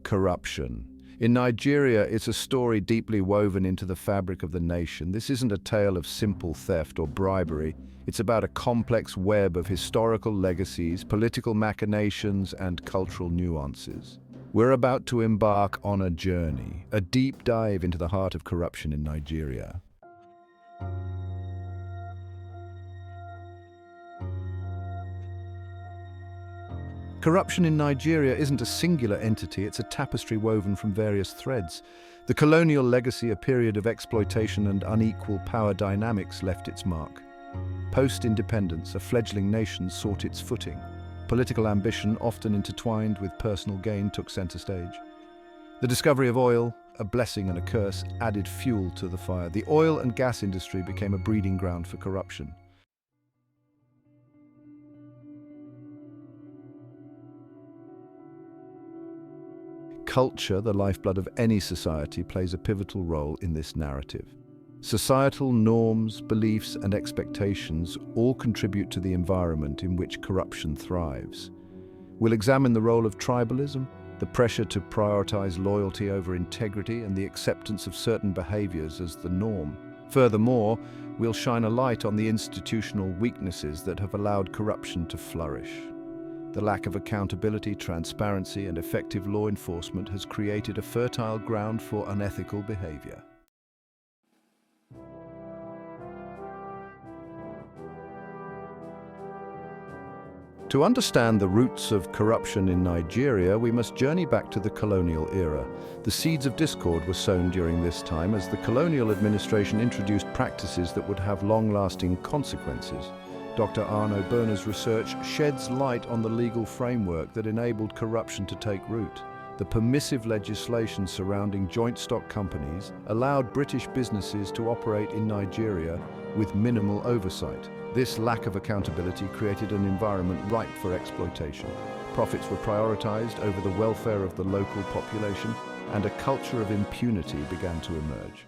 Corruption. In Nigeria, it's a story deeply woven into the fabric of the nation. This isn't a tale of simple theft or bribery. It's about a complex web of historical legacies, political machinations, and cultural nuances. We're about to embark on a journey, a deep dive into the heart of corruption in Nigeria. Corruption in Nigeria isn't a singular entity, it's a tapestry woven from various threads. The colonial legacy, a period of exploitation and unequal power dynamics, left its mark. Post-independence, a fledgling nation sought its footing. Political ambition, often intertwined with personal gain, took center stage. The discovery of oil, a blessing and a curse, added fuel to the fire. The oil and gas industry became a breeding ground for corruption. Culture, the lifeblood of any society, plays a pivotal role in this narrative. Societal norms, beliefs, and expectations all contribute to the environment in which corruption thrives. We'll examine the role of tribalism, the pressure to prioritize loyalty over integrity, and the acceptance of certain behaviors as the norm. Furthermore, we'll shine a light on the institutional weaknesses that have allowed corruption to flourish. The lack of accountability, transparency, and effective law enforcement has created a fertile ground for unethical behavior. To understand the roots of corruption in Nigeria, we must journey back to the colonial era. The seeds of discord were sown during this time as the colonial administration introduced practices that would have long-lasting consequences. Dr. Arno Berner's research sheds light on the legal framework that enabled corruption to take root. The permissive legislation surrounding joint stock companies allowed British businesses to operate in Nigeria with minimal oversight. This lack of accountability created an environment ripe for exploitation. Profits were prioritized over the welfare of the local population, and a culture of impunity began to emerge.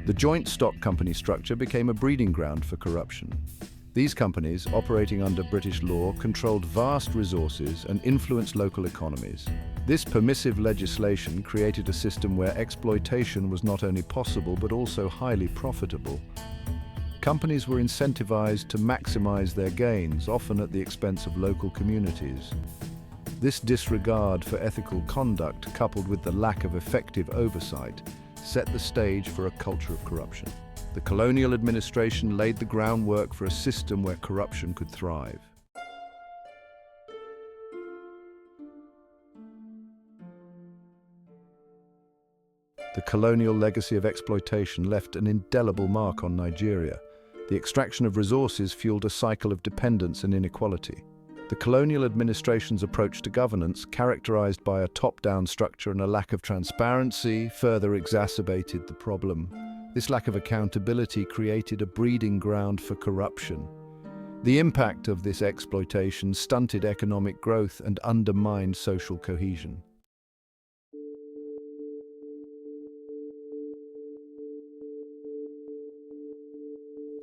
The joint stock company structure became a breeding ground for corruption. These companies, operating under British law, controlled vast resources and influenced local economies. This permissive legislation created a system where exploitation was not only possible but also highly profitable. Companies were incentivized to maximize their gains, often at the expense of local communities. This disregard for ethical conduct, coupled with the lack of effective oversight, set the stage for a culture of corruption. The colonial administration laid the groundwork for a system where corruption could thrive. The colonial legacy of exploitation left an indelible mark on Nigeria. The extraction of resources fueled a cycle of dependence and inequality. The colonial administration's approach to governance, characterized by a top-down structure and a lack of transparency, further exacerbated the problem. This lack of accountability created a breeding ground for corruption. The impact of this exploitation stunted economic growth and undermined social cohesion.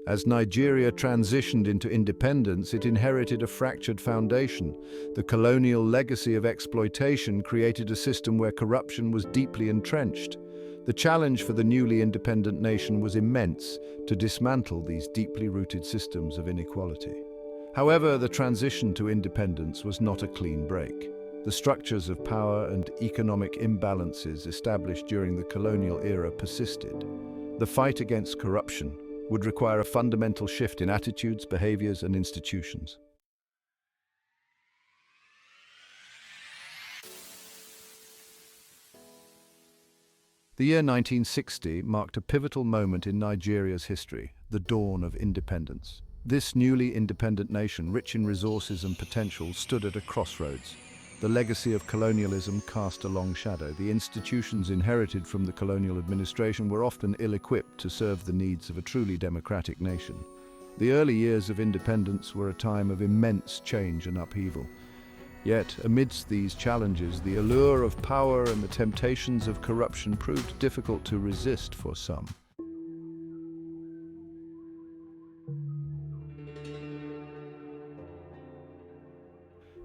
As Nigeria transitioned into independence, it inherited a fractured foundation. The colonial legacy of exploitation created a system where corruption was deeply entrenched. The challenge for the newly independent nation was immense: to dismantle these deeply rooted systems of inequality. However, the transition to independence was not a clean break. The structures of power and economic imbalances established during the colonial era persisted. The fight against corruption would require a fundamental shift in attitudes, behaviors, and institutions. The year 1960 marked a pivotal moment in Nigeria's history, the dawn of independence. This newly independent nation, rich in resources and potential, stood at a crossroads. The legacy of colonialism cast a long shadow. The institutions inherited from the colonial administration were often ill-equipped to serve the needs of a truly democratic nation. The early years of independence were a time of immense change and upheaval. Yet, amidst these challenges, the allure of power and the temptations of corruption proved difficult to resist for some.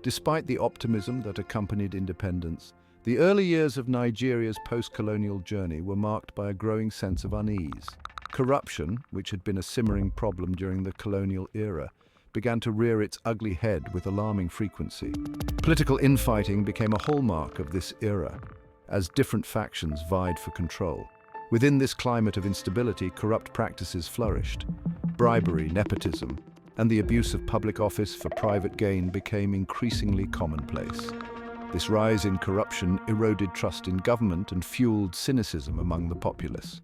Despite the optimism that accompanied independence, the early years of Nigeria's post-colonial journey were marked by a growing sense of unease. Corruption, which had been a simmering problem during the colonial era, began to rear its ugly head with alarming frequency. Political infighting became a hallmark of this era, as different factions vied for control. Within this climate of instability, corrupt practices flourished. Bribery, nepotism, and the abuse of public office for private gain became increasingly commonplace. This rise in corruption eroded trust in government and fueled cynicism among the populace.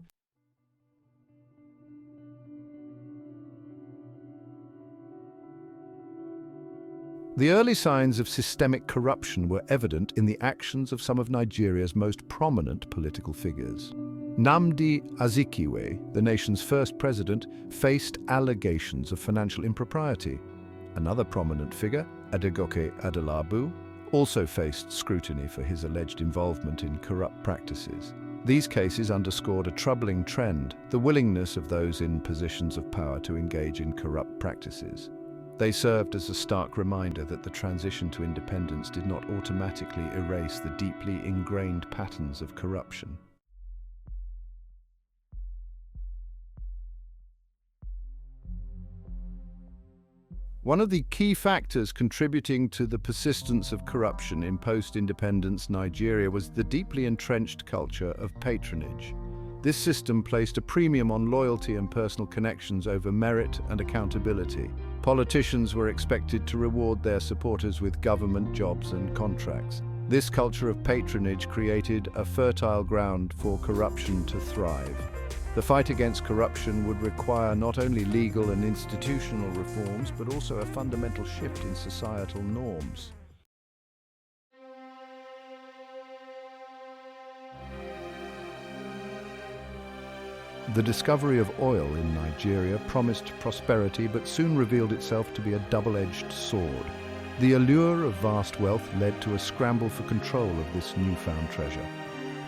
The early signs of systemic corruption were evident in the actions of some of Nigeria's most prominent political figures. Nnamdi Azikiwe, the nation's first president, faced allegations of financial impropriety. Another prominent figure, Adegoke Adelabu, also faced scrutiny for his alleged involvement in corrupt practices. These cases underscored a troubling trend, the willingness of those in positions of power to engage in corrupt practices. They served as a stark reminder that the transition to independence did not automatically erase the deeply ingrained patterns of corruption. One of the key factors contributing to the persistence of corruption in post-independence Nigeria was the deeply entrenched culture of patronage. This system placed a premium on loyalty and personal connections over merit and accountability. Politicians were expected to reward their supporters with government jobs and contracts. This culture of patronage created a fertile ground for corruption to thrive. The fight against corruption would require not only legal and institutional reforms, but also a fundamental shift in societal norms. The discovery of oil in Nigeria promised prosperity but soon revealed itself to be a double-edged sword. The allure of vast wealth led to a scramble for control of this newfound treasure.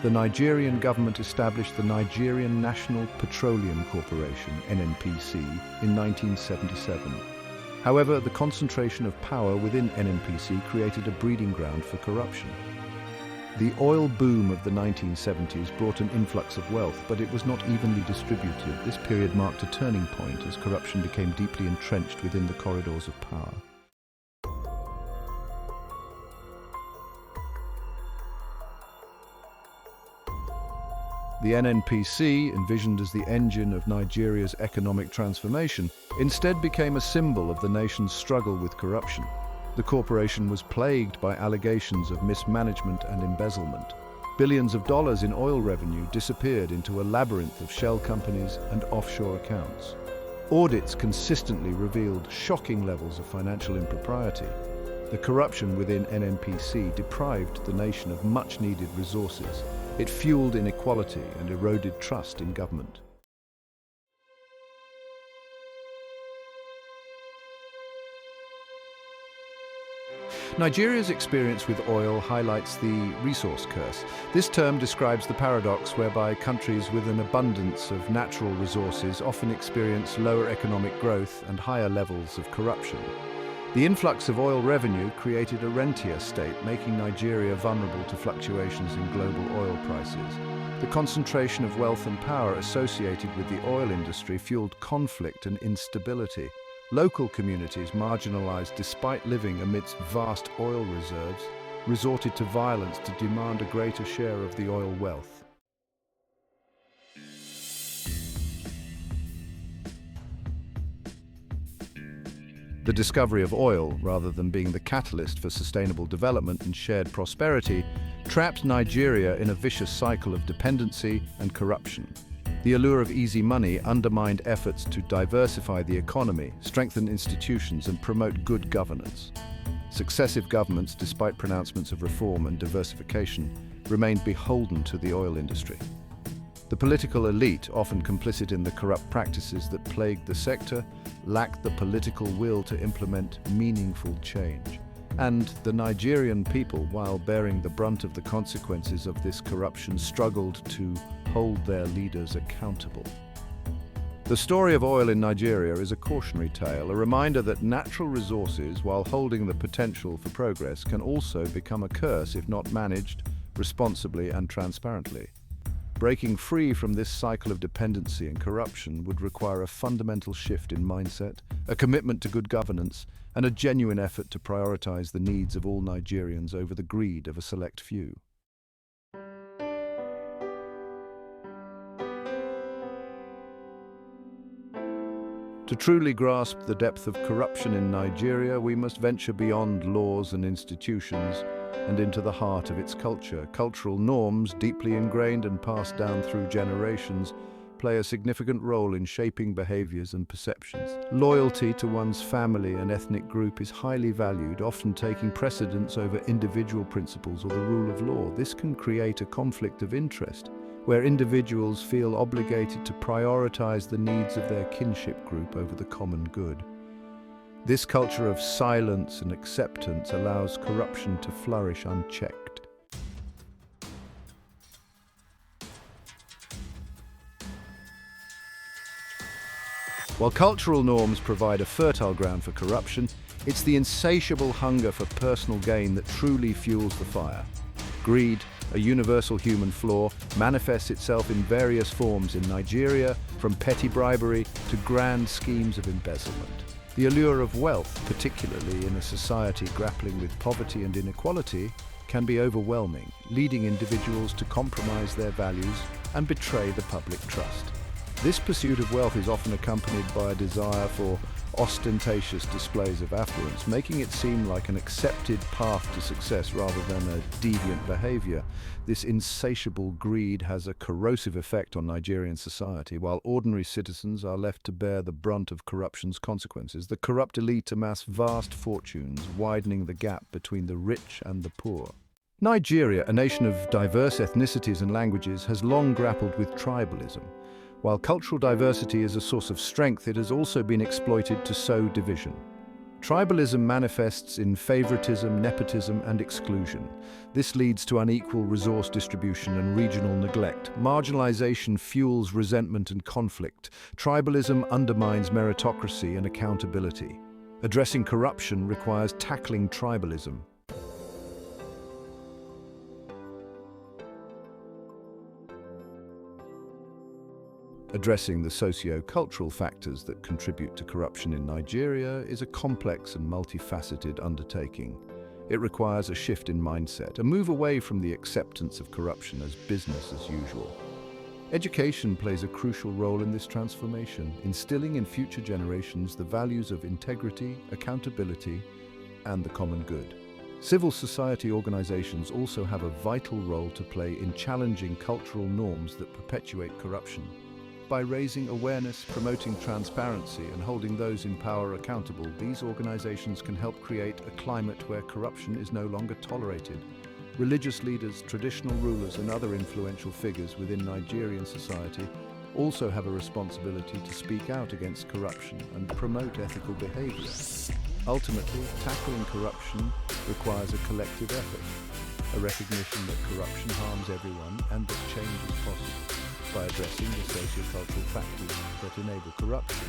The Nigerian government established the Nigerian National Petroleum Corporation, NNPC, in 1977. However, the concentration of power within NNPC created a breeding ground for corruption. The oil boom of the 1970s brought an influx of wealth, but it was not evenly distributed. This period marked a turning point as corruption became deeply entrenched within the corridors of power. The NNPC, envisioned as the engine of Nigeria's economic transformation, instead became a symbol of the nation's struggle with corruption. The corporation was plagued by allegations of mismanagement and embezzlement. Billions of dollars in oil revenue disappeared into a labyrinth of shell companies and offshore accounts. Audits consistently revealed shocking levels of financial impropriety. The corruption within NNPC deprived the nation of much-needed resources. It fueled inequality and eroded trust in government. Nigeria's experience with oil highlights the resource curse. This term describes the paradox whereby countries with an abundance of natural resources often experience lower economic growth and higher levels of corruption. The influx of oil revenue created a rentier state, making Nigeria vulnerable to fluctuations in global oil prices. The concentration of wealth and power associated with the oil industry fueled conflict and instability. Local communities, marginalized despite living amidst vast oil reserves, resorted to violence to demand a greater share of the oil wealth. The discovery of oil, rather than being the catalyst for sustainable development and shared prosperity, trapped Nigeria in a vicious cycle of dependency and corruption. The allure of easy money undermined efforts to diversify the economy, strengthen institutions, and promote good governance. Successive governments, despite pronouncements of reform and diversification, remained beholden to the oil industry. The political elite, often complicit in the corrupt practices that plagued the sector, lacked the political will to implement meaningful change. And the Nigerian people, while bearing the brunt of the consequences of this corruption, struggled to hold their leaders accountable. The story of oil in Nigeria is a cautionary tale, a reminder that natural resources, while holding the potential for progress, can also become a curse if not managed responsibly and transparently. Breaking free from this cycle of dependency and corruption would require a fundamental shift in mindset, a commitment to good governance, and a genuine effort to prioritize the needs of all Nigerians over the greed of a select few. To truly grasp the depth of corruption in Nigeria, we must venture beyond laws and institutions and into the heart of its culture. Cultural norms, deeply ingrained and passed down through generations, play a significant role in shaping behaviors and perceptions. Loyalty to one's family and ethnic group is highly valued, often taking precedence over individual principles or the rule of law. This can create a conflict of interest, where individuals feel obligated to prioritize the needs of their kinship group over the common good. This culture of silence and acceptance allows corruption to flourish unchecked. While cultural norms provide a fertile ground for corruption, it's the insatiable hunger for personal gain that truly fuels the fire. Greed, a universal human flaw, manifests itself in various forms in Nigeria, from petty bribery to grand schemes of embezzlement. The allure of wealth, particularly in a society grappling with poverty and inequality, can be overwhelming, leading individuals to compromise their values and betray the public trust. This pursuit of wealth is often accompanied by a desire for ostentatious displays of affluence, making it seem like an accepted path to success rather than a deviant behavior. This insatiable greed has a corrosive effect on Nigerian society. While ordinary citizens are left to bear the brunt of corruption's consequences, the corrupt elite amass vast fortunes, widening the gap between the rich and the poor. Nigeria, a nation of diverse ethnicities and languages, has long grappled with tribalism. While cultural diversity is a source of strength, it has also been exploited to sow division. Tribalism manifests in favoritism, nepotism, and exclusion. This leads to unequal resource distribution and regional neglect. Marginalization fuels resentment and conflict. Tribalism undermines meritocracy and accountability. Addressing corruption requires tackling tribalism. Addressing the socio-cultural factors that contribute to corruption in Nigeria is a complex and multifaceted undertaking. It requires a shift in mindset, a move away from the acceptance of corruption as business as usual. Education plays a crucial role in this transformation, instilling in future generations the values of integrity, accountability, and the common good. Civil society organizations also have a vital role to play in challenging cultural norms that perpetuate corruption. By raising awareness, promoting transparency, and holding those in power accountable, these organizations can help create a climate where corruption is no longer tolerated. Religious leaders, traditional rulers, and other influential figures within Nigerian society also have a responsibility to speak out against corruption and promote ethical behavior. Ultimately, tackling corruption requires a collective effort, a recognition that corruption harms everyone and that change is possible. By addressing the socio-cultural factors that enable corruption,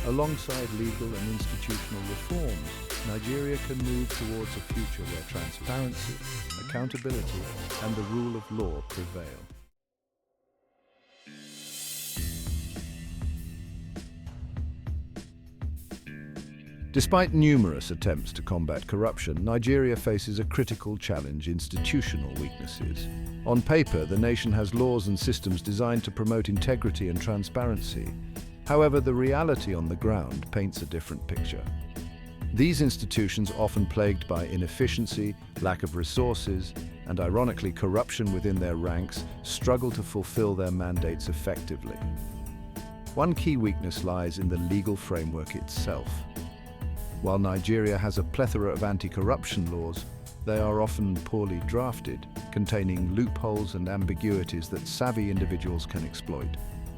alongside legal and institutional reforms, Nigeria can move towards a future where transparency, accountability, and the rule of law prevail. Despite numerous attempts to combat corruption, Nigeria faces a critical challenge: institutional weaknesses. On paper, the nation has laws and systems designed to promote integrity and transparency. However, the reality on the ground paints a different picture. These institutions, often plagued by inefficiency, lack of resources, and ironically corruption within their ranks, struggle to fulfill their mandates effectively. One key weakness lies in the legal framework itself. While Nigeria has a plethora of anti-corruption laws, they are often poorly drafted, containing loopholes and ambiguities that savvy individuals can exploit.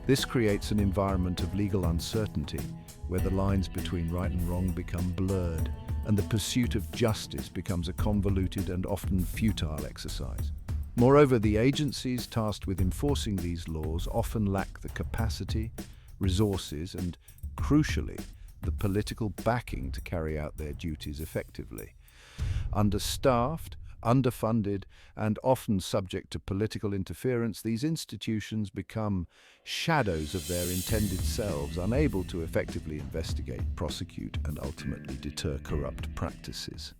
This creates an environment of legal uncertainty, where the lines between right and wrong become blurred, and the pursuit of justice becomes a convoluted and often futile exercise. Moreover, the agencies tasked with enforcing these laws often lack the capacity, resources, and, crucially, the political backing to carry out their duties effectively. Understaffed, underfunded, and often subject to political interference, these institutions become shadows of their intended selves, unable to effectively investigate, prosecute, and ultimately deter corrupt practices.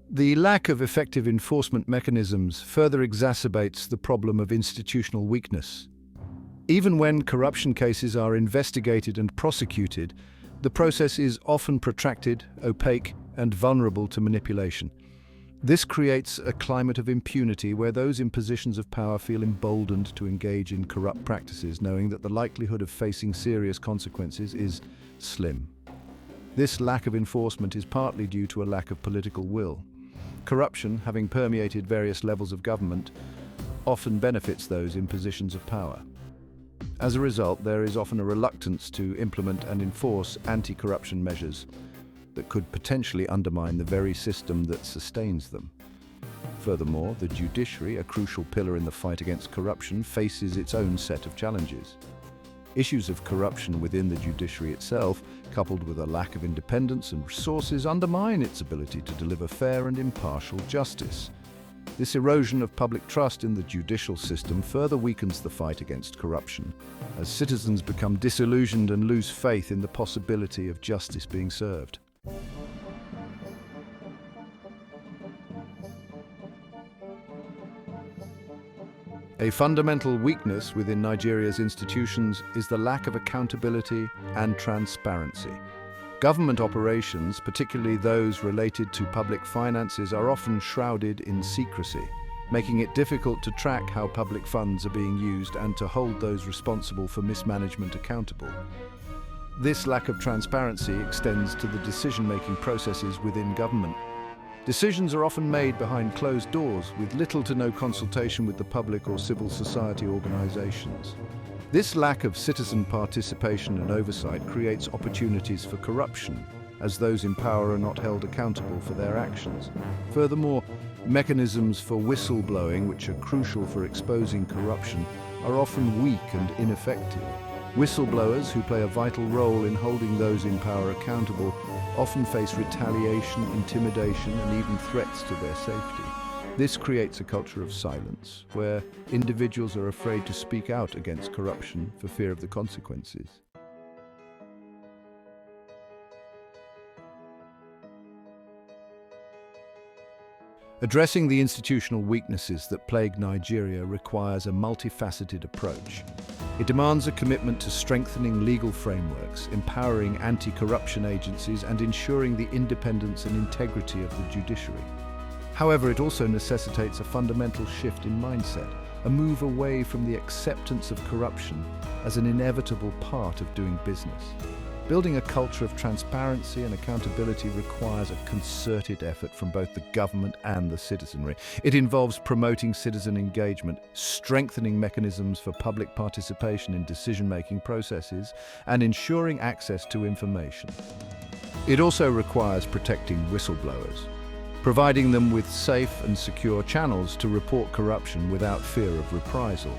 The lack of effective enforcement mechanisms further exacerbates the problem of institutional weakness. Even when corruption cases are investigated and prosecuted, the process is often protracted, opaque, and vulnerable to manipulation. This creates a climate of impunity where those in positions of power feel emboldened to engage in corrupt practices, knowing that the likelihood of facing serious consequences is slim. This lack of enforcement is partly due to a lack of political will. Corruption, having permeated various levels of government, often benefits those in positions of power. As a result, there is often a reluctance to implement and enforce anti-corruption measures that could potentially undermine the very system that sustains them. Furthermore, the judiciary, a crucial pillar in the fight against corruption, faces its own set of challenges. Issues of corruption within the judiciary itself, coupled with a lack of independence and resources, undermine its ability to deliver fair and impartial justice. This erosion of public trust in the judicial system further weakens the fight against corruption, as citizens become disillusioned and lose faith in the possibility of justice being served. A fundamental weakness within Nigeria's institutions is the lack of accountability and transparency. Government operations, particularly those related to public finances, are often shrouded in secrecy, making it difficult to track how public funds are being used and to hold those responsible for mismanagement accountable. This lack of transparency extends to the decision-making processes within government. Decisions are often made behind closed doors, with little to no consultation with the public or civil society organizations. This lack of citizen participation and oversight creates opportunities for corruption, as those in power are not held accountable for their actions. Furthermore, mechanisms for whistleblowing, which are crucial for exposing corruption, are often weak and ineffective. Whistleblowers, who play a vital role in holding those in power accountable, often face retaliation, intimidation, and even threats to their safety. This creates a culture of silence, where individuals are afraid to speak out against corruption for fear of the consequences. Addressing the institutional weaknesses that plague Nigeria requires a multifaceted approach. It demands a commitment to strengthening legal frameworks, empowering anti-corruption agencies, and ensuring the independence and integrity of the judiciary. However, it also necessitates a fundamental shift in mindset, a move away from the acceptance of corruption as an inevitable part of doing business. Building a culture of transparency and accountability requires a concerted effort from both the government and the citizenry. It involves promoting citizen engagement, strengthening mechanisms for public participation in decision-making processes, and ensuring access to information. It also requires protecting whistleblowers, providing them with safe and secure channels to report corruption without fear of reprisal.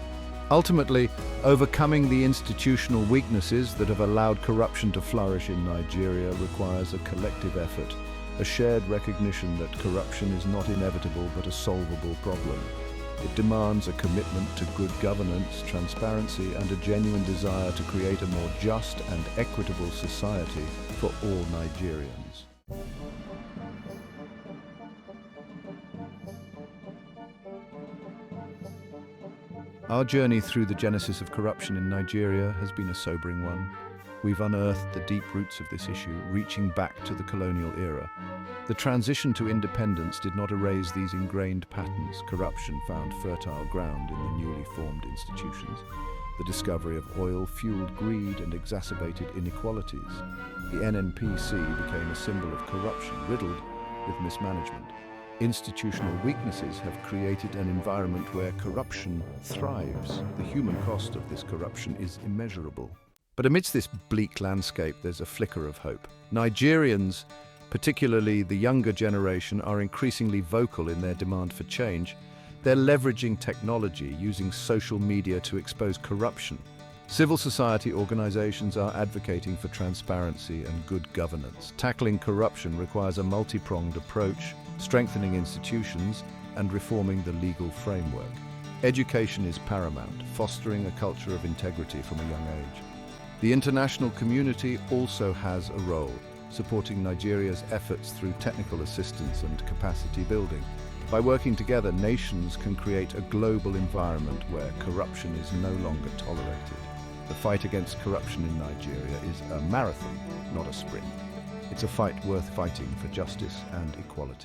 Ultimately, overcoming the institutional weaknesses that have allowed corruption to flourish in Nigeria requires a collective effort, a shared recognition that corruption is not inevitable but a solvable problem. It demands a commitment to good governance, transparency, and a genuine desire to create a more just and equitable society for all Nigerians. Our journey through the genesis of corruption in Nigeria has been a sobering one. We've unearthed the deep roots of this issue, reaching back to the colonial era. The transition to independence did not erase these ingrained patterns. Corruption found fertile ground in the newly formed institutions. The discovery of oil fueled greed and exacerbated inequalities. The NNPC became a symbol of corruption, riddled with mismanagement. Institutional weaknesses have created an environment where corruption thrives. The human cost of this corruption is immeasurable. But amidst this bleak landscape, there's a flicker of hope. Nigerians Particularly the younger generation are increasingly vocal in their demand for change. They're leveraging technology, using social media to expose corruption. Civil society organizations are advocating for transparency and good governance. Tackling corruption requires a multi-pronged approach, strengthening institutions and reforming the legal framework. Education is paramount, fostering a culture of integrity from a young age. The international community also has a role, supporting Nigeria's efforts through technical assistance and capacity building. By working together, nations can create a global environment where corruption is no longer tolerated. The fight against corruption in Nigeria is a marathon, not a sprint. It's a fight worth fighting for justice and equality.